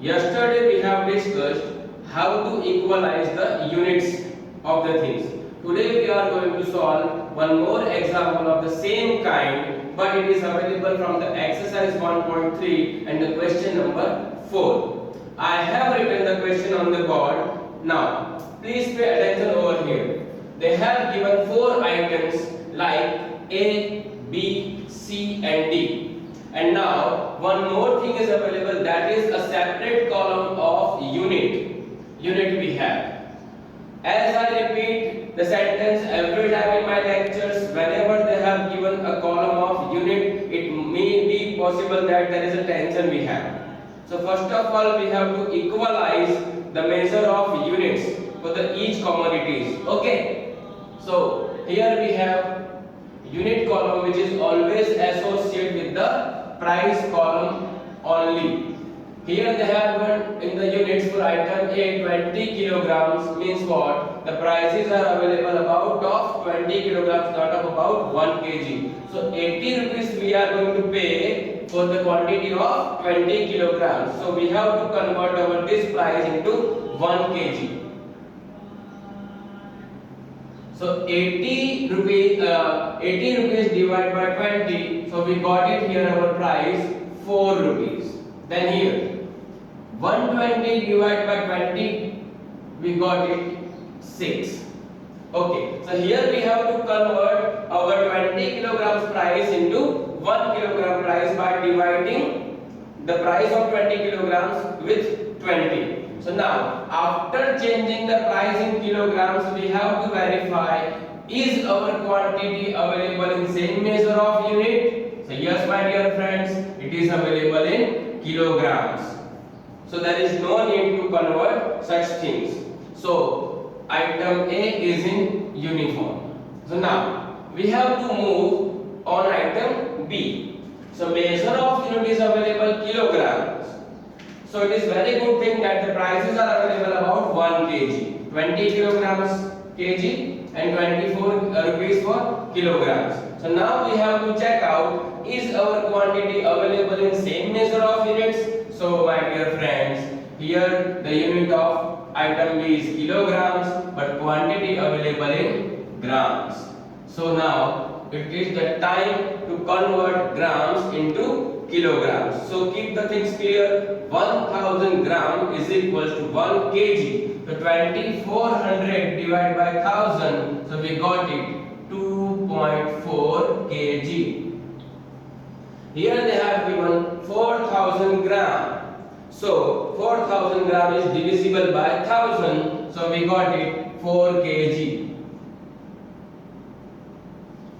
Yesterday we have discussed how to equalize the units of the things. Today we are going to solve one more example of the same kind, but it is available from the exercise 1.3 and the question number 4. I have written the question on the board. Now, please pay attention over here. They have given 4 items like A, B, C and D. And now one more thing is available, that is a separate column of unit we have. As I repeat the sentence every time in my lectures, whenever they have given a column of unit, it may be possible that there is a tension we have. So first of all we have to equalize the measure of units for the each commodities. Okay, so here we have unit column which is always associated with the price column only. Here they have given in the units for item A 20 kilograms, means what? The prices are available about of 20 kilograms, not of about 1 kg. So 80 rupees we are going to pay for the quantity of 20 kilograms. So we have to convert our this price into 1 kg. So 80 rupees divided by 20, so we got it here our price 4 rupees. Then here 120 divided by 20, we got it 6. Okay, so here we have to convert our 20 kilograms price into 1 kilogram price by dividing the price of 20 kilograms with 20. So now, after changing the price in kilograms, we have to verify is our quantity available in same measure of unit. So yes, my dear friends, it is available in kilograms. So there is no need to convert such things. So item A is in uniform. So now we have to move on item B. So measure of unit is available kilograms. So it is very good thing that the prices are available about 1 kg, 20 kilograms kg and 24 rupees for kilograms. So now we have to check out is our quantity available in same measure of units. So my dear friends, here the unit of item B is kilograms but quantity available in grams. So now it is the time to convert grams into kilograms. So keep the things clear. 1000 gram is equal to 1 kg. So 2400 divided by 1000. So we got it 2.4 kg. Here they have given 4000 gram. So 4000 gram is divisible by 1000. So we got it 4 kg.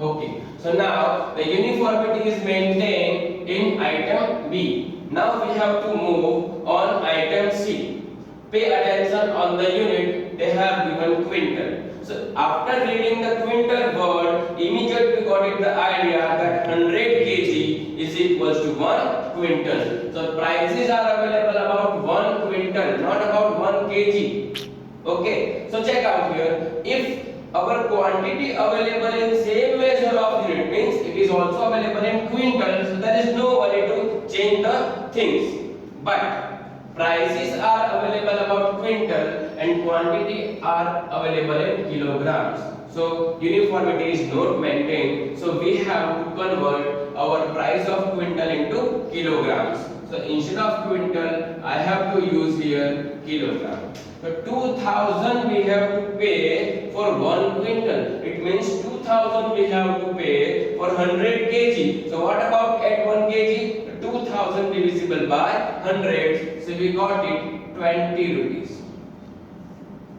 Okay, so now the uniformity is maintained in item B. Now we have to move on item C. Pay attention on the unit, they have given quintal. So after reading the quintal word, immediately we got it the idea that 100 kg is equals to 1 quintal. So prices are available about 1 quintal, not about 1 kg. Okay, so check out here. If our quantity available in same measure of unit means it is also available in quintal, so there is no worry to change the things. But prices are available about quintal and quantity are available in kilograms. So uniformity is not maintained. So we have to convert our price of quintal into kilograms. So instead of quintal, I have to use here kilogram. So 2000 we have to pay for 1 quintal. It means 2000 we have to pay for 100 kg. So what about at 1 kg? 2000 divisible by 100. So we got it 20 rupees.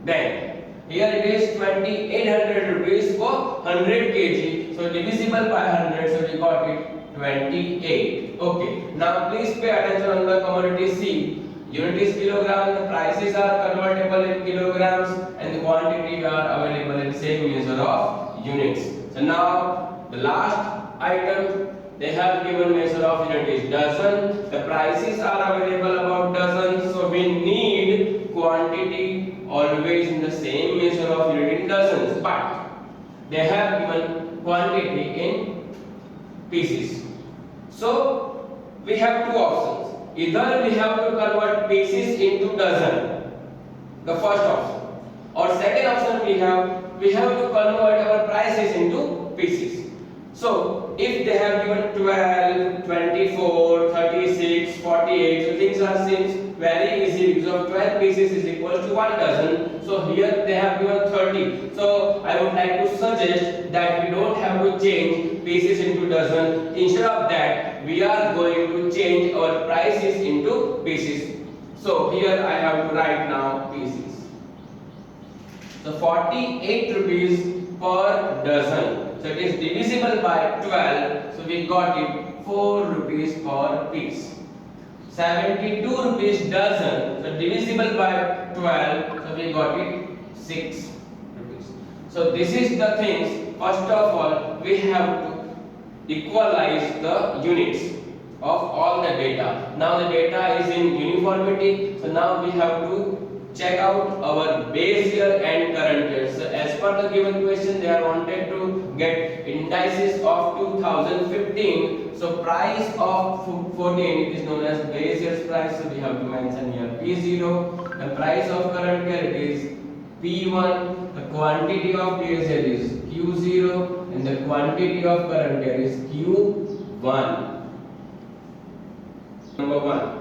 Then here it is 2800 rupees for 100 kg. So divisible by 100. So we got it 28. Okay. Now please pay attention on the commodity C. Unit is kilogram, the prices are convertible in kilograms and the quantity are available in same measure of units. So now the last item they have given measure of unit is dozen. The prices are available about dozen, so we need quantity always in the same measure of unit in dozens, but they have given quantity in pieces. So we have two options. either we have to convert pieces into dozen, the first option, or second option we have to convert our prices into pieces. So if they have given 12, 24, 36, 48, so things are seems very easy because of 12 pieces is equal to 1 dozen. So here they have given 30. So I would like to suggest that we don't have to change pieces into dozen. Instead of that, we are going to change our prices into pieces. So here I have to write now pieces. So 48 rupees per dozen. So it is divisible by 12. So we got it 4 rupees per piece. 72 rupees dozen. So divisible by 12. So we got it 6 rupees. So this is the things. First of all, we have to equalize the units of all the data. Now the data is in uniformity. So now we have to check out our base year and current year. So as per the given question, they are wanted to get indices of 2015. So price of 14 is known as base year's price. So we have to mention here P0. The price of current year it is P1. The quantity of base year is Q0, and the quantity of current year is Q1. Number 1.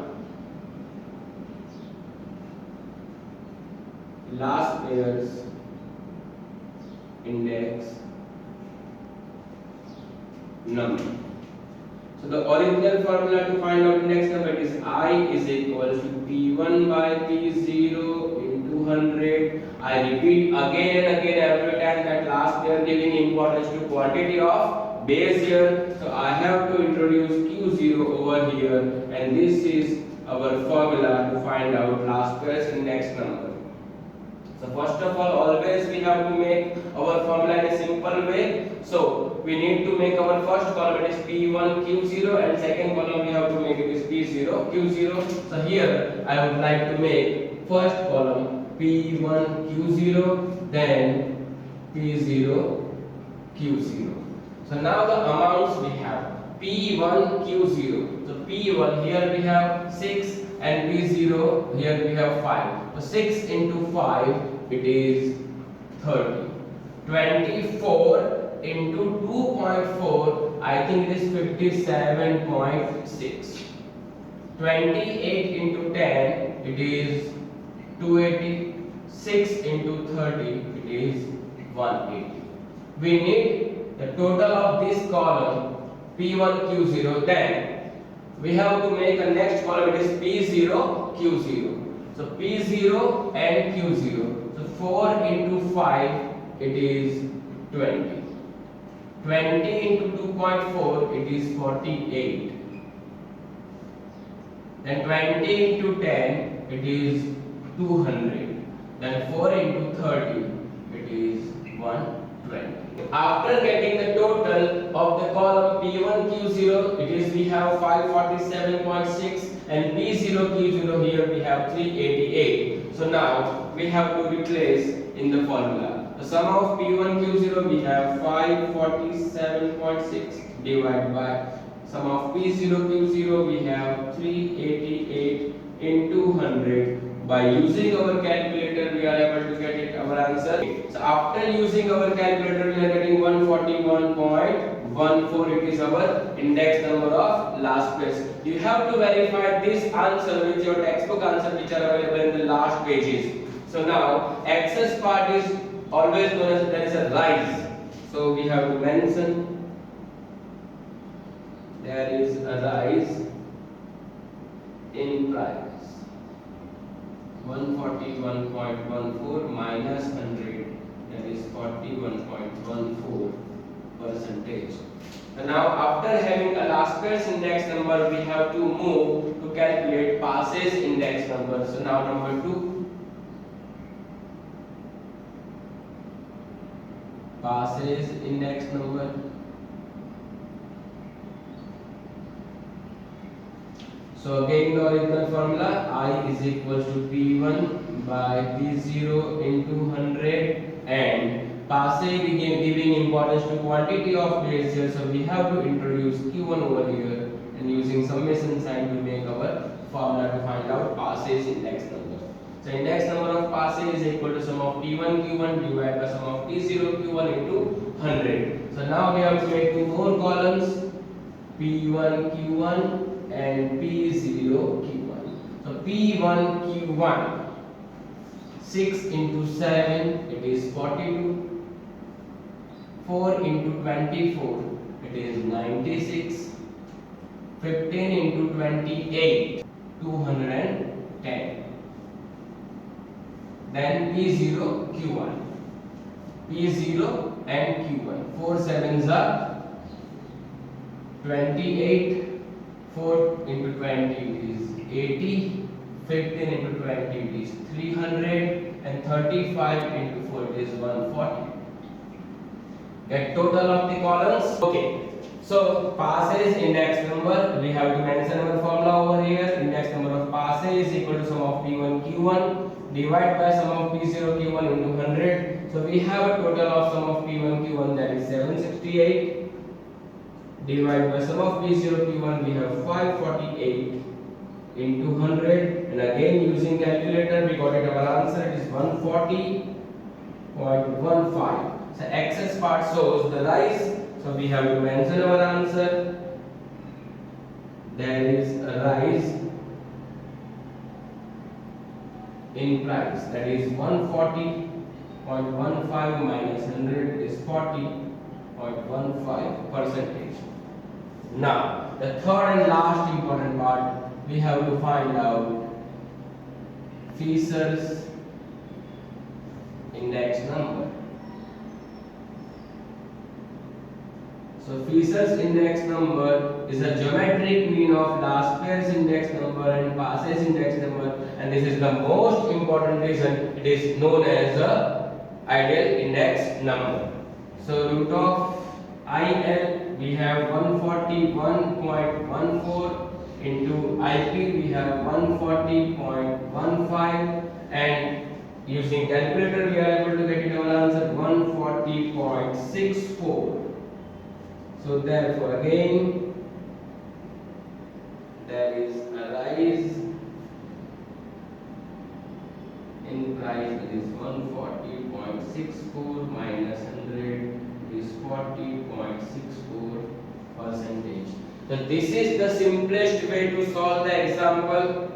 Last year's index number. So the original formula to find out index number is I is equal to P1 by P0 into 100. I repeat again and again every time that last year giving importance to quantity of base year. So I have to introduce Q0 over here, and this is our formula to find out last year's index number. So first of all, always we have to make our formula in a simple way. So we need to make our first column, it is P1 Q0, and second column we have to make it is P0 Q0. So here I would like to make first column P1 Q0, then P0 Q0. So now the amounts we have P1 Q0. So P1 here we have 6 and P0 here we have 5. So 6 into 5 it is 30. 24 into 2.4 I think it is 57.6. 28 into 10 it is 280. 6 into 30 it is 180. We need the total of this column P1 Q0. Then we have to make a next column, it is P0 Q0. So P0 and Q0. So 4 into 5 it is 20. 20 into 2.4 it is 48. Then 20 into 10 it is 200. Then 4 into 30 it is 120. After getting the total of the column P1 Q0, it is we have 547.6, and P0 Q0 here we have 388. So now we have to replace in the formula. The sum of P1 Q0 we have 547.6 divided by sum of P0 Q0 we have 388 into 100. By using our calculator we are able to get it our answer. So after using our calculator we are getting 141.14. It is our index number of last page. You have to verify this answer with your textbook answer which are available in the last pages. So now excess part is always known as there is a rise. So we have to mention there is a rise in price. 141.14 minus 100, that is 41.14 percentage. So now after having a last year's index number, we have to move to calculate passes index number. So now number 2, passes index number. So again the original formula I is equal to P1 by P0 into 100, and passe giving importance to quantity of base here, so we have to introduce Q1 over here, and using summation sign we make our formula to find out passes index number. So index number of passes is equal to sum of T1 Q1 divided by sum of T0 Q1 into 100. So now we have to make two more columns, P1 Q1 and P0 Q1. So P1 Q1, 6 into 7 it is 42, 4 into 24 it is 96, 15 into 28 210. Then P0 Q1, P0 and Q1, 4 7s are 28, 4 into 20 is 80, 15 into 20 is 300 and 35 into 4 is 140. Get total of the columns. Okay, so passes index number, we have to mention our formula over here. Index number of passes is equal to sum of P1 Q1 divided by sum of P0 Q1 into 100. So we have a total of sum of P1 Q1, that is 768, divided by sum of P0 Q1 we have 548 into 100, and again using calculator we got it, our answer it is 140.15. So excess part shows the rise, so we have to mention our answer. There is a rise in price, that is 140.15 minus 100 is 40.15%. Now the third and last important part, we have to find out Fisher's index number. So Fisher's index number is a geometric mean of last pair's index number and passes index number, and this is the most important reason it is known as the ideal index number. So root of IL we have 141.14 into IP we have 140.15, and using calculator we are able to get it our answer 140.64. So therefore again there is a rise in price, it is 140.64 minus 100 is 40.64%. So this is the simplest way to solve the example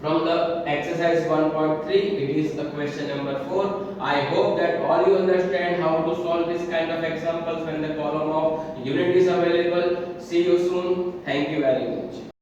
from the exercise 1.3. It is the question number 4. I hope that all you understand how to solve this kind of examples when the column of unit is available. See you soon. Thank you very much.